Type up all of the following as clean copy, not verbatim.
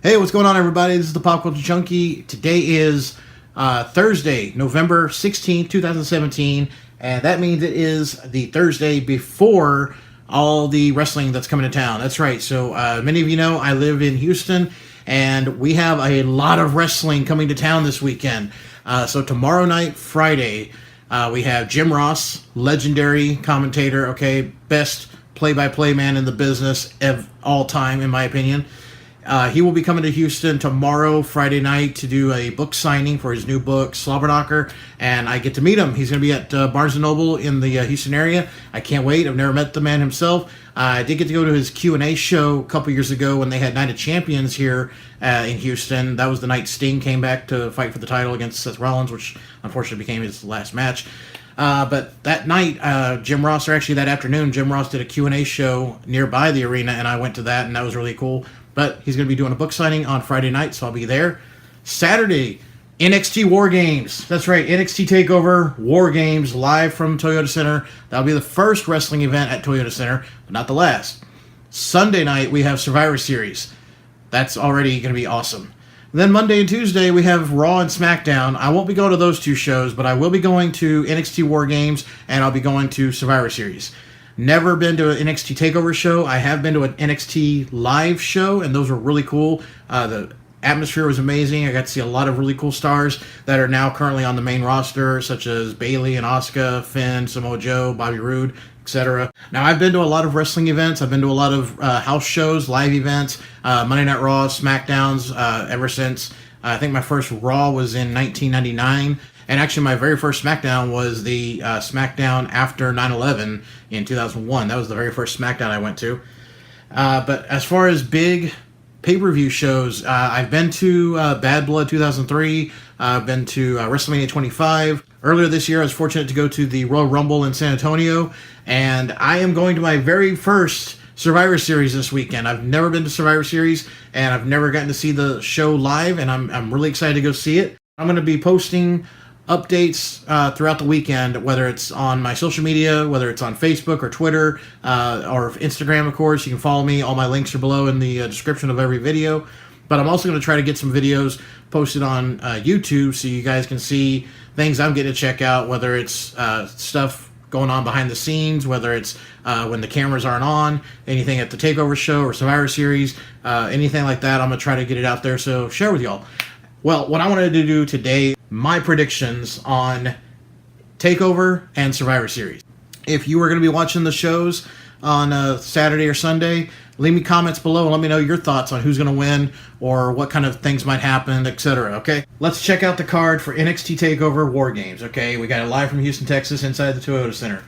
Hey, what's going on, everybody? This is the Pop Culture Junkie. Today is Thursday, November 16th, 2017, and that means it is the Thursday before all the wrestling that's coming to town. That's right. So many of you know I live in Houston, and we have a lot of wrestling coming to town this weekend. So tomorrow night, Friday, we have Jim Ross, legendary commentator, best play-by-play man in the business of all time, in my opinion. He will be coming to Houston tomorrow, Friday night, to do a book signing for his new book, Slobberknocker, and I get to meet him. He's going to be at Barnes & Noble in the Houston area. I can't wait. I've never met the man himself. I did get to go to his Q&A show a couple years ago when they had Night of Champions here in Houston. That was the night Sting came back to fight for the title against Seth Rollins, which unfortunately became his last match. But that night, Jim Ross, or actually that afternoon, Jim Ross did a Q&A show nearby the arena, and I went to that, and that was really cool. But he's going to be doing a book signing on Friday night, so I'll be there. Saturday, NXT War Games. That's right, NXT TakeOver War Games live from Toyota Center. That'll be the first wrestling event at Toyota Center, but not the last. Sunday night, we have Survivor Series. That's already going to be awesome. Then Monday and Tuesday, we have Raw and SmackDown. I won't be going to those two shows, but I will be going to NXT War Games, and I'll be going to Survivor Series. Never been to an NXT TakeOver show. I have been to an NXT live show, and those were really cool. The atmosphere was amazing. I got to see a lot of really cool stars that are now currently on the main roster, such as Bayley and Asuka, Finn, Samoa Joe, Bobby Roode, etc. Now, I've been to a lot of wrestling events. I've been to a lot of house shows, live events, Monday Night Raw, SmackDowns, ever since. I think my first Raw was in 1999. And actually, my very first SmackDown was the SmackDown after 9/11 in 2001. That was the very first SmackDown I went to. But as far as big pay-per-view shows, I've been to Bad Blood 2003. I've been to WrestleMania 25. Earlier this year, I was fortunate to go to the Royal Rumble in San Antonio. And I am going to my very first Survivor Series this weekend. I've never been to Survivor Series, and I've never gotten to see the show live, and I'm really excited to go see it. I'm going to be posting updates throughout the weekend, whether it's on my social media, whether it's on Facebook or Twitter, or Instagram, of course. You can follow me. All my links are below in the description of every video. But I'm also going to try to get some videos posted on YouTube so you guys can see things I'm getting to check out, whether it's stuff going on behind the scenes, whether it's when the cameras aren't on, anything at the TakeOver show or Survivor Series, anything like that. I'm going to try to get it out there, so share with y'all. Well, what I wanted to do today, my predictions on TakeOver and Survivor Series. If you were going to be watching the shows on Saturday or Sunday, leave me comments below and let me know your thoughts on who's going to win or what kind of things might happen, etc. Okay, let's check out the card for NXT TakeOver War Games. Okay, we got it live from Houston, Texas, inside the Toyota Center.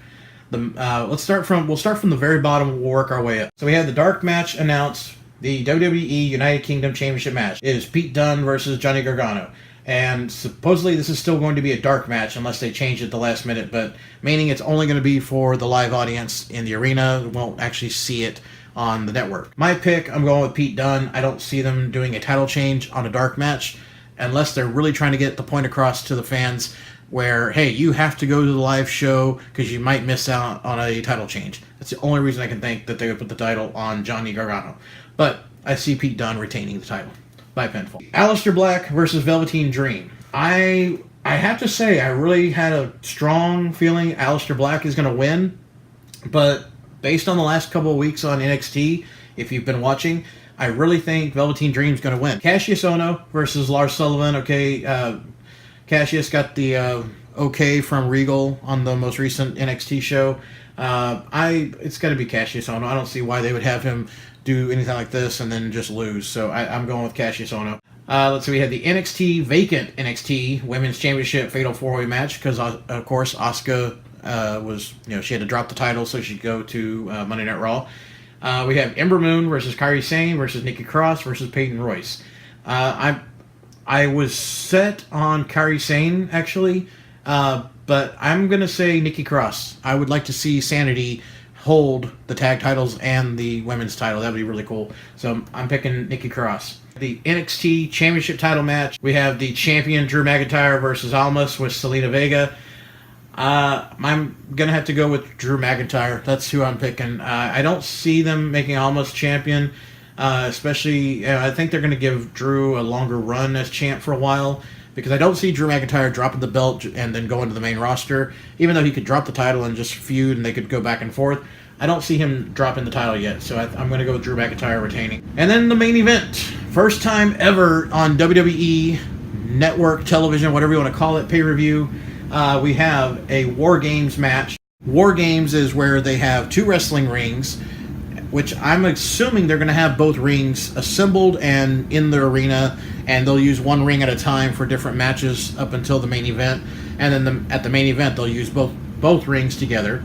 We'll start from the very bottom. We'll work our way up. So we had the dark match announced. The WWE United Kingdom Championship match. It is Pete Dunne versus Johnny Gargano. And supposedly this is still going to be a dark match unless they change it at the last minute, but meaning it's only going to be for the live audience in the arena. We won't actually see it on the network. My pick, I'm going with Pete Dunne. I don't see them doing a title change on a dark match unless they're really trying to get the point across to the fans where, hey, you have to go to the live show because you might miss out on a title change. That's the only reason I can think that they would put the title on Johnny Gargano. But I see Pete Dunne retaining the title by pinfall. Aleister Black versus Velveteen Dream. I have to say, I really had a strong feeling Aleister Black is going to win. But based on the last couple of weeks on NXT, if you've been watching, I really think Velveteen Dream's going to win. Cassius Ohno versus Lars Sullivan. Okay, Cassius got the okay from Regal on the most recent NXT show. It's got to be Cassius Ohno. I don't see why they would have him do anything like this and then just lose. So I'm going with Cassius Ohno. Let's see, we had the vacant NXT Women's Championship Fatal 4-Way match because, of course, Asuka she had to drop the title so she'd go to Monday Night Raw. We have Ember Moon versus Kairi Sane versus Nikki Cross versus Peyton Royce. I was set on Kairi Sane, actually, but I'm going to say Nikki Cross. I would like to see Sanity hold the tag titles and the women's title. That would be really cool. So I'm picking Nikki Cross. The NXT Championship title match, we have the champion Drew McIntyre versus Almas with Selena Vega. I'm going to have to go with Drew McIntyre. That's who I'm picking. I don't see them making Almas champion. Especially, I think they're going to give Drew a longer run as champ for a while, because I don't see Drew McIntyre dropping the belt and then going to the main roster. Even though he could drop the title and just feud and they could go back and forth, I don't see him dropping the title yet. So I'm going to go with Drew McIntyre retaining. And then the main event. First time ever on WWE Network television, whatever you want to call it, pay-per-view. We have a War Games match. War Games is where they have 2 wrestling rings, which I'm assuming they're going to have both rings assembled and in the arena, and they'll use one ring at a time for different matches up until the main event. And then at the main event, they'll use both rings together.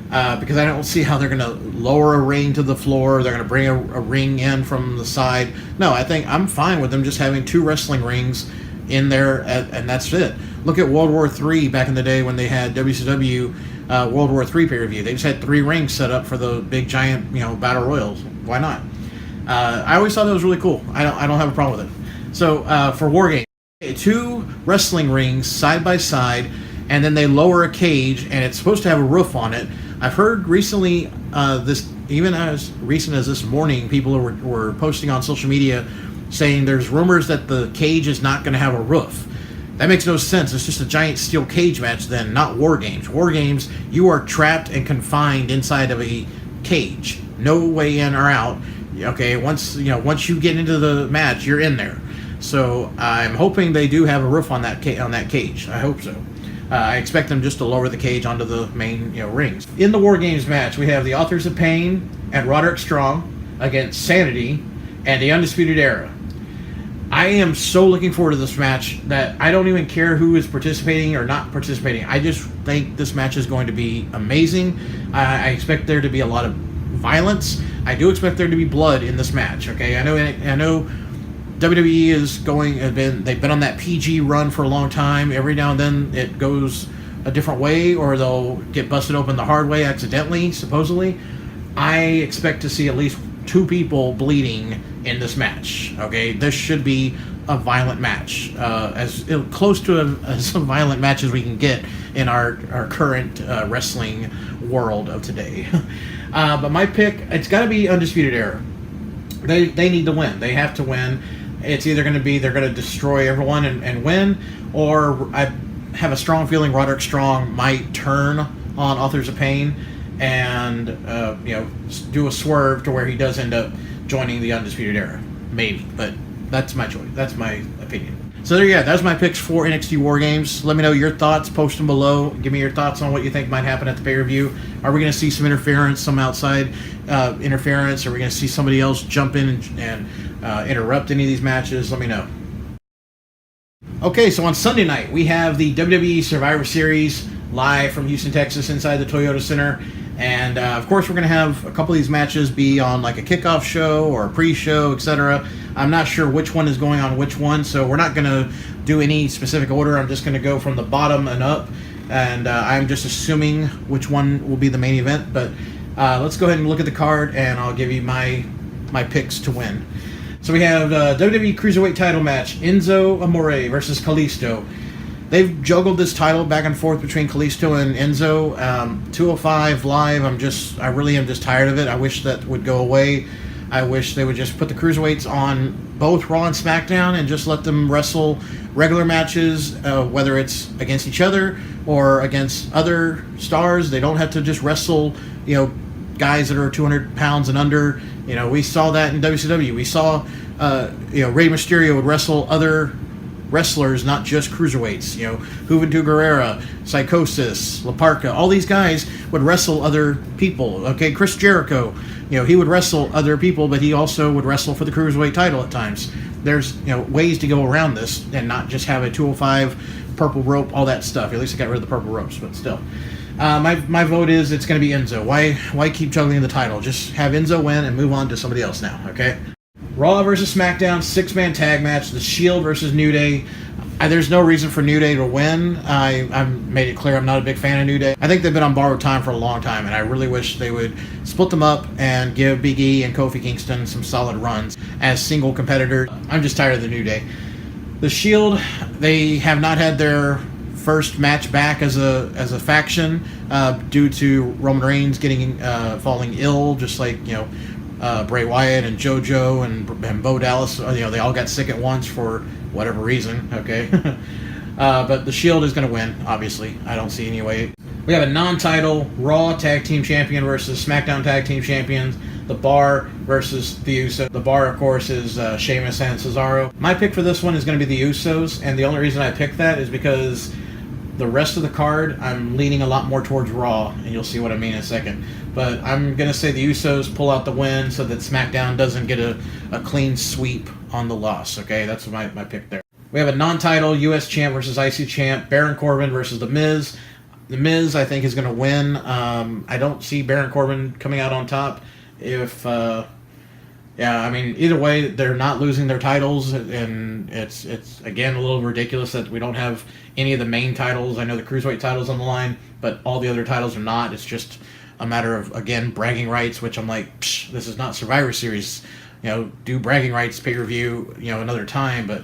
Because I don't see how they're going to lower a ring to the floor. They're going to bring a ring in from the side. No, I think I'm fine with them just having 2 wrestling rings in there, and that's it. Look at World War III back in the day when they had WCW World War III pay-per-view. They just had 3 rings set up for the big giant, battle royals. Why not? I always thought that was really cool. I don't have a problem with it. So for War Games, 2 wrestling rings side by side, and then they lower a cage, and it's supposed to have a roof on it. I've heard recently, even as recent as this morning, people were posting on social media saying there's rumors that the cage is not going to have a roof. That makes no sense. It's just a giant steel cage match then, not War Games. War Games, you are trapped and confined inside of a cage. No way in or out. Okay, once you get into the match, you're in there. So I'm hoping they do have a roof on that cage. I hope so. I expect them just to lower the cage onto the main rings. In the War Games match, we have the Authors of Pain and Roderick Strong against Sanity and the Undisputed Era. I am so looking forward to this match that I don't even care who is participating or not participating. I just think this match is going to be amazing. I expect there to be a lot of violence. I do expect there to be blood in this match. Okay, I know WWE they've been on that PG run for a long time. Every now and then it goes a different way, or they'll get busted open the hard way accidentally, supposedly. I expect to see at least 2 people bleeding in this match. Okay, this should be a violent match, as close to as violent match as we can get in our current wrestling world of today. But my pick, it's got to be Undisputed Era. They need to win. They have to win. It's either going to be they're going to destroy everyone and win, or I have a strong feeling Roderick Strong might turn on Authors of Pain and do a swerve to where he does end up joining the Undisputed Era. Maybe, but that's my choice. That's my opinion. So there you go. That's my picks for NXT War Games. Let me know your thoughts. Post them below. Give me your thoughts on what you think might happen at the pay-per-view. Are we going to see some interference, some outside interference? Are we going to see somebody else jump in and interrupt any of these matches? Let me know. Okay, so on Sunday night, we have the WWE Survivor Series live from Houston, Texas, inside the Toyota Center. And, of course, we're going to have a couple of these matches be on, like, a kickoff show or a pre-show, etc. I'm not sure which one is going on which one, so we're not going to do any specific order. I'm just going to go from the bottom and up, and I'm just assuming which one will be the main event. But let's go ahead and look at the card, and I'll give you my picks to win. So we have WWE Cruiserweight title match, Enzo Amore versus Kalisto. They've juggled this title back and forth between Kalisto and Enzo. 205 Live, I really am just tired of it. I wish that would go away. I wish they would just put the Cruiserweights on both Raw and SmackDown and just let them wrestle regular matches, whether it's against each other or against other stars. They don't have to just wrestle, guys that are 200 pounds and under. We saw that in WCW. We saw, Rey Mysterio would wrestle other wrestlers, not just cruiserweights. Juventud Guerrera, Psychosis, La Parka, all these guys would wrestle other people. Okay, Chris Jericho, he would wrestle other people, but he also would wrestle for the cruiserweight title at times. There's ways to go around this and not just have a 205 purple rope, all that stuff. At least I got rid of the purple ropes, but still. My vote is it's going to be Enzo. Why keep juggling the title? Just have Enzo win and move on to somebody else now, okay? Raw versus SmackDown, 6-man tag match, The Shield versus New Day. There's no reason for New Day to win. I made it clear I'm not a big fan of New Day. I think they've been on borrowed time for a long time, and I really wish they would split them up and give Big E and Kofi Kingston some solid runs as single competitors. I'm just tired of the New Day. The Shield, they have not had their first match back as a faction due to Roman Reigns falling ill, just like Bray Wyatt and JoJo and Bo Dallas. They all got sick at once for whatever reason. Okay, but the Shield is going to win. Obviously, I don't see any way. We have a non-title Raw Tag Team Champion versus SmackDown Tag Team Champions. The Bar versus the Usos. The Bar, of course, is Sheamus and Cesaro. My pick for this one is going to be the Usos, and the only reason I picked that is because the rest of the card, I'm leaning a lot more towards Raw, and you'll see what I mean in a second. But I'm going to say the Usos pull out the win so that SmackDown doesn't get a clean sweep on the loss. Okay, that's my pick there. We have a non-title U.S. Champ versus IC Champ. Baron Corbin versus The Miz. The Miz, I think, is going to win. I don't see Baron Corbin coming out on top. Either way, they're not losing their titles, and it's again a little ridiculous that we don't have any of the main titles. I know the Cruiserweight title's on the line, but all the other titles are not. It's just a matter of, again, bragging rights, which I'm like, this is not Survivor Series. Do bragging rights, pay-per-view, another time. But,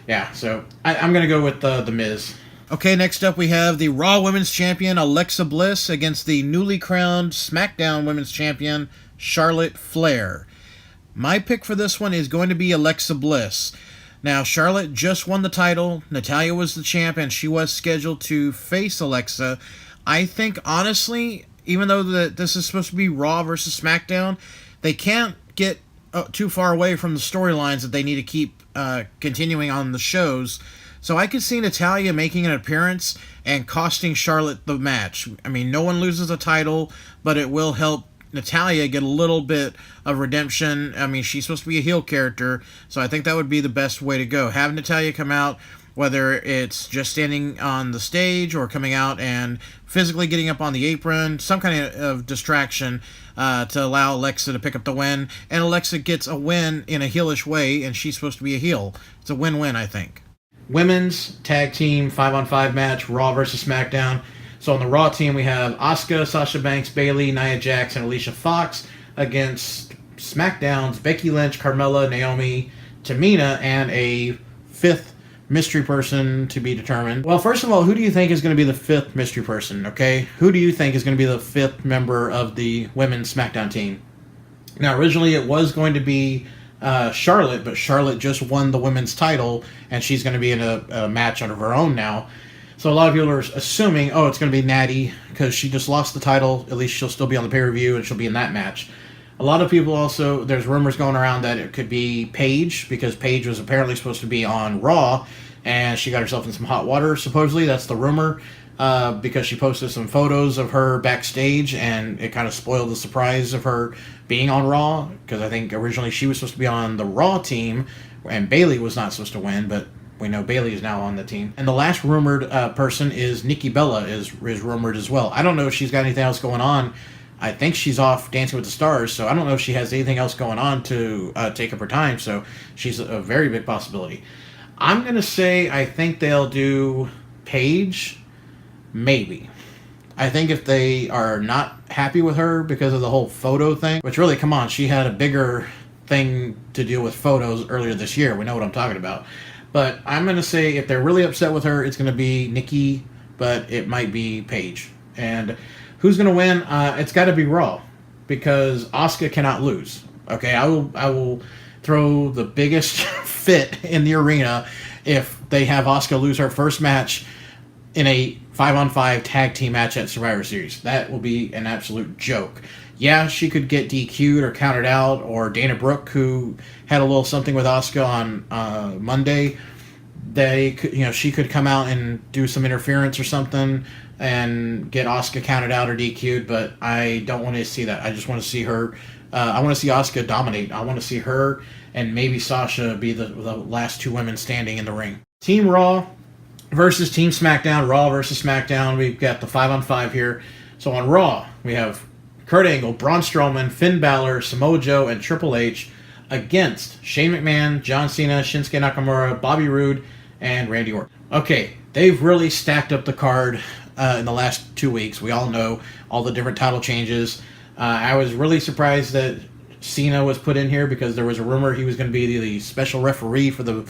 yeah, so I'm going to go with the Miz. Okay, next up we have the Raw Women's Champion, Alexa Bliss, against the newly crowned SmackDown Women's Champion, Charlotte Flair. My pick for this one is going to be Alexa Bliss. Now, Charlotte just won the title. Natalya was the champ, and she was scheduled to face Alexa. I think, honestly, even though this is supposed to be Raw versus SmackDown, they can't get too far away from the storylines that they need to keep continuing on the shows. So I could see Natalya making an appearance and costing Charlotte the match. I mean, no one loses a title, but it will help Natalya get a little bit of redemption. I mean, she's supposed to be a heel character, so I think that would be the best way to go. Have Natalya come out, whether it's just standing on the stage or coming out and physically getting up on the apron, some kind of distraction to allow Alexa to pick up the win. And Alexa gets a win in a heelish way, and she's supposed to be a heel. It's a win-win, I think. Women's Tag Team 5-on-5 match, Raw versus SmackDown. So on the Raw team, we have Asuka, Sasha Banks, Bayley, Nia Jax, and Alicia Fox against SmackDown's Becky Lynch, Carmella, Naomi, Tamina, and a fifth mystery person to be determined. Well, first of all, who do you think is going to be the fifth mystery person, okay? Who do you think is going to be the fifth member of the women's SmackDown team? Now, originally it was going to be Charlotte, but Charlotte just won the women's title, and she's going to be in a match of her own now. So a lot of people are assuming, it's going to be Natty, because she just lost the title. At least she'll still be on the pay-per-view, and she'll be in that match. A lot of people also, there's rumors going around that it could be Paige, because Paige was apparently supposed to be on Raw, and she got herself in some hot water, supposedly. That's the rumor, because she posted some photos of her backstage, and it kind of spoiled the surprise of her being on Raw, because I think originally she was supposed to be on the Raw team, and Bayley was not supposed to win, but we know Bayley is now on the team. And the last rumored person is Nikki Bella is rumored as well. I don't know if she's got anything else going on. I think she's off Dancing with the Stars, so I don't know if she has anything else going on to take up her time, so she's a very big possibility. I'm going to say I think they'll do Paige, maybe. I think if they are not happy with her because of the whole photo thing, which really, come on, she had a bigger thing to deal with photos earlier this year. We know what I'm talking about. But I'm going to say if they're really upset with her, it's going to be Nikki, but it might be Paige. And who's going to win? It's got to be Raw, because Asuka cannot lose. Okay, I will throw the biggest fit in the arena if they have Asuka lose her first match in a 5-on-5 tag team match at Survivor Series. That will be an absolute joke. Yeah, she could get DQ'd or counted out, or Dana Brooke, who had a little something with Asuka on Monday, she could come out and do some interference or something and get Asuka counted out or DQ'd, but I don't want to see that. I just want to see her. I want to see Asuka dominate. I want to see her and maybe Sasha be the last two women standing in the ring. Team Raw versus Team SmackDown. Raw versus SmackDown. We've got the 5-on-5 here. So on Raw, we have Kurt Angle, Braun Strowman, Finn Balor, Samoa Joe, and Triple H against Shane McMahon, John Cena, Shinsuke Nakamura, Bobby Roode, and Randy Orton. Okay, they've really stacked up the card in the last 2 weeks. We all know all the different title changes. I was really surprised that Cena was put in here, because there was a rumor he was going to be the special referee for the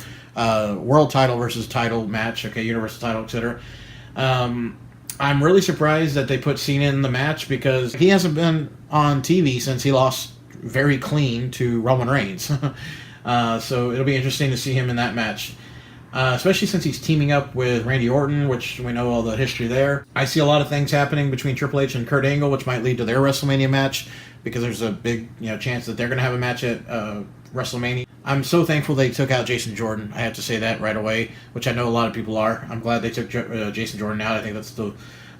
world title versus title match, universal title, etc. I'm really surprised that they put Cena in the match, because he hasn't been on TV since he lost very clean to Roman Reigns. So it'll be interesting to see him in that match. Especially since he's teaming up with Randy Orton, which we know all the history there. I see a lot of things happening between Triple H and Kurt Angle, which might lead to their WrestleMania match, because there's a big chance that they're going to have a match at WrestleMania. I'm so thankful they took out Jason Jordan. I have to say that right away, which I know a lot of people are. I'm glad they took Jason Jordan out. I think that's the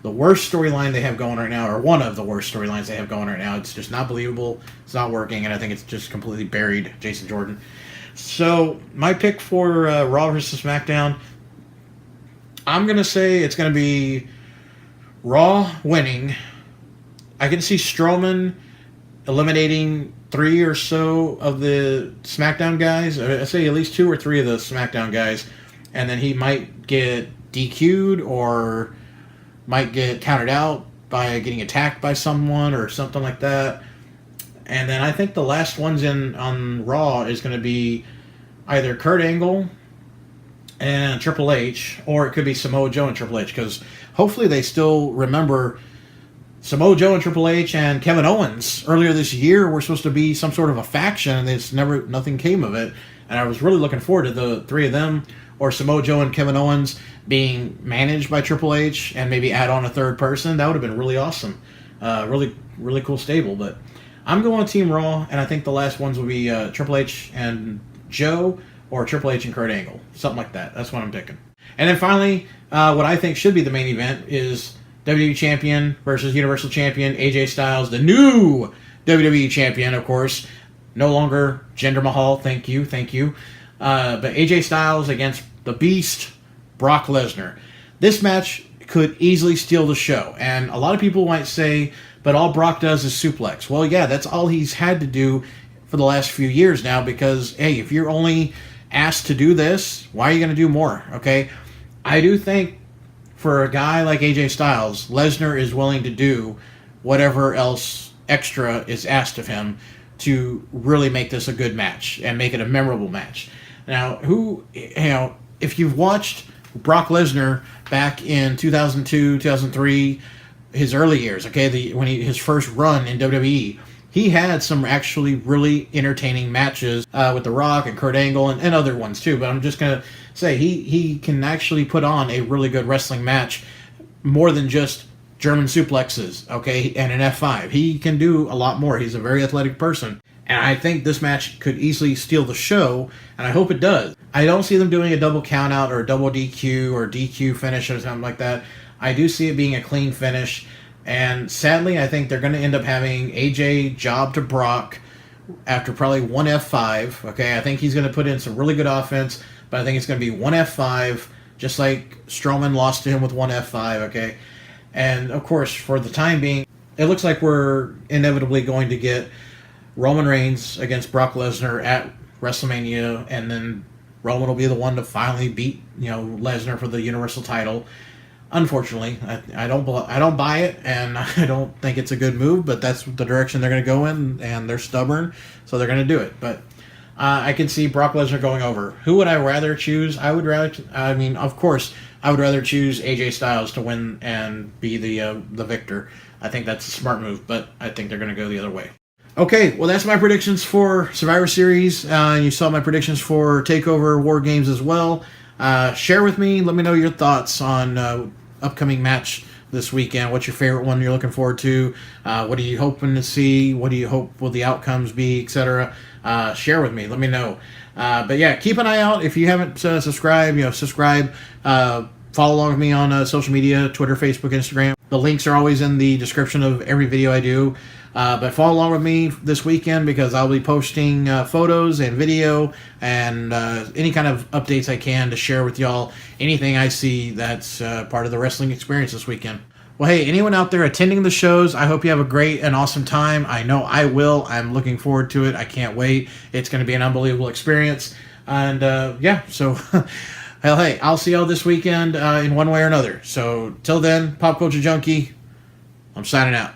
worst storyline they have going right now, or one of the worst storylines they have going right now. It's just not believable. It's not working, and I think it's just completely buried Jason Jordan. So, my pick for Raw vs. SmackDown, I'm going to say it's going to be Raw winning. I can see Strowman eliminating 3 or so of the SmackDown guys. I say at least 2 or 3 of the SmackDown guys. And then he might get DQ'd or might get counted out by getting attacked by someone or something like that. And then I think the last ones in on Raw is going to be either Kurt Angle and Triple H, or it could be Samoa Joe and Triple H, because hopefully they still remember Samoa Joe and Triple H and Kevin Owens earlier this year were supposed to be some sort of a faction, and nothing came of it. And I was really looking forward to the 3 of them, or Samoa Joe and Kevin Owens being managed by Triple H and maybe add on a 3rd person. That would have been really awesome. Really, really cool stable. But I'm going Team Raw, and I think the last ones will be Triple H and Joe, or Triple H and Kurt Angle. Something like that. That's what I'm picking. And then finally, what I think should be the main event is WWE Champion versus Universal Champion AJ Styles, the new WWE Champion, of course. No longer Jinder Mahal. Thank you. But AJ Styles against the Beast, Brock Lesnar. This match could easily steal the show. And a lot of people might say, but all Brock does is suplex. Well, yeah, that's all he's had to do for the last few years now, because, hey, if you're only asked to do this, why are you going to do more, okay? I do think for a guy like AJ Styles, Lesnar is willing to do whatever else extra is asked of him to really make this a good match and make it a memorable match. Now, if you've watched Brock Lesnar back in 2002, 2003, his early years, okay, his first run in WWE, he had some actually really entertaining matches with The Rock and Kurt Angle and other ones too. But I'm just going to say he can actually put on a really good wrestling match, more than just German suplexes, okay, and an F5. He can do a lot more. He's a very athletic person. And I think this match could easily steal the show, and I hope it does. I don't see them doing a double countout or a double DQ or DQ finish or something like that. I do see it being a clean finish. And sadly, I think they're going to end up having AJ job to Brock after probably one F5. Okay, I think he's going to put in some really good offense, but I think it's going to be one F5, just like Strowman lost to him with one F5. Okay, and of course, for the time being, it looks like we're inevitably going to get Roman Reigns against Brock Lesnar at WrestleMania, and then Roman will be the one to finally beat Lesnar for the Universal title. Unfortunately, I don't buy it, and I don't think it's a good move, but that's the direction they're going to go in, and they're stubborn, so they're going to do it. But I can see Brock Lesnar going over. Who would I rather choose? Of course, I would rather choose AJ Styles to win and be the victor. I think that's a smart move, but I think they're going to go the other way. Okay, well, that's my predictions for Survivor Series. You saw my predictions for TakeOver War Games as well. Share with me. Let me know your thoughts on upcoming match this weekend. What's your favorite one you're looking forward to? What are you hoping to see? What do you hope will the outcomes be, etc.? Share with me. Let me know. But yeah, keep an eye out. If you haven't subscribed, subscribe. Follow along with me on social media, Twitter, Facebook, Instagram. The links are always in the description of every video I do. But follow along with me this weekend, because I'll be posting photos and video and any kind of updates I can to share with y'all. Anything I see that's part of the wrestling experience this weekend. Well, hey, anyone out there attending the shows, I hope you have a great and awesome time. I know I will. I'm looking forward to it. I can't wait. It's going to be an unbelievable experience. And so hell, hey, I'll see y'all this weekend in one way or another. So till then, Pop Culture Junkie, I'm signing out.